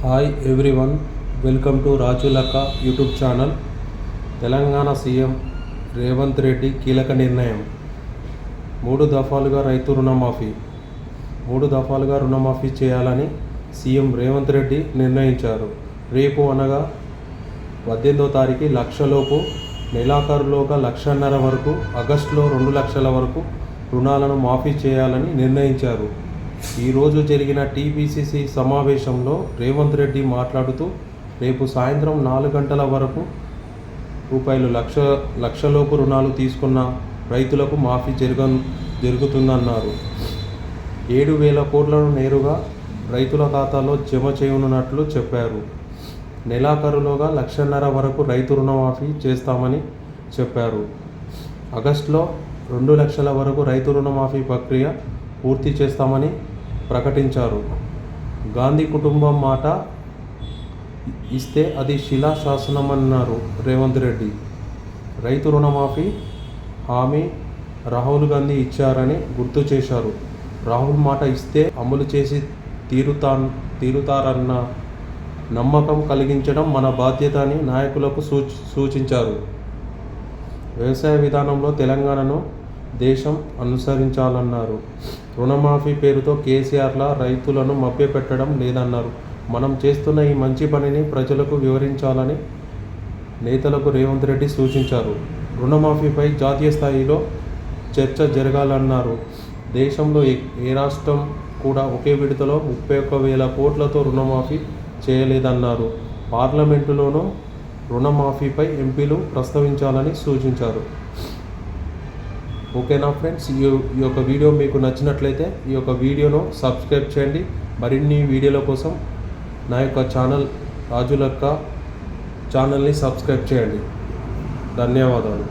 Hi everyone, welcome to Rajulakka YouTube channel. Telangana CM Revanth Reddy కీలక నిర్ణయం. 3 దఫాలుగా రైతు రుణమాఫీ చేయాలని సీఎం రేవంత్ రెడ్డి నిర్ణయించారు. రేపు అనగా 18వ తారీఖు లక్షలోపు, నెలాఖరులోగా 1,50,000 వరకు, ఆగస్టులో 2 లక్షల వరకు రుణాలను మాఫీ చేయాలని నిర్ణయించారు. ఈరోజు జరిగిన టీపీసీసీ సమావేశంలో రేవంత్ రెడ్డి మాట్లాడుతూ, రేపు సాయంత్రం 4 గంటల వరకు లక్షలోపు రుణాలు తీసుకున్న రైతులకు మాఫీ జరుగుతుందన్నారు. 7,000 కోట్లను నేరుగా రైతుల ఖాతాలో జమ చేయనున్నట్లు చెప్పారు. నెలాఖరులోగా 1,50,000 వరకు రైతు రుణమాఫీ చేస్తామని చెప్పారు. ఆగస్టులో 2 లక్షల వరకు రైతు రుణమాఫీ ప్రక్రియ పూర్తి చేస్తామని ప్రకటించారు. గాంధీ కుటుంబం మాట ఇస్తే అది శిలాశాసనమన్నారు రేవంత్ రెడ్డి. రైతు రుణమాఫీ హామీ రాహుల్ గాంధీ ఇచ్చారని గుర్తు చేశారు. రాహుల్ మాట ఇస్తే అమలు చేసి తీరుతారన్న నమ్మకం కలిగించడం మన బాధ్యత అని నాయకులకు సూచించారు. వ్యవసాయ విధానంలో తెలంగాణను దేశం అనుసరించాలన్నారు. రుణమాఫీ పేరుతో కేసీఆర్లా రైతులను మభ్యపెట్టడం లేదన్నారు. మనం చేస్తున్న ఈ మంచి పనిని ప్రజలకు వివరించాలని నేతలకు రేవంత్ రెడ్డి సూచించారు. రుణమాఫీపై జాతీయ స్థాయిలో చర్చ జరగాలన్నారు. దేశంలో ఏ రాష్ట్రం కూడా ఒకే విడతలో 31,000 కోట్లతో రుణమాఫీ చేయలేదన్నారు. పార్లమెంటులోనూ రుణమాఫీపై ఎంపీలు ప్రస్తావించాలని సూచించారు. ఓకేనా ఫ్రెండ్స్, ఈ యొక్క వీడియో మీకు నచ్చినట్లయితే ఈ యొక్క వీడియోను సబ్స్క్రైబ్ చేయండి. మరిన్ని వీడియోల కోసం నా యొక్క ఛానల్ రాజులక్క ఛానల్ని సబ్స్క్రైబ్ చేయండి. ధన్యవాదాలు.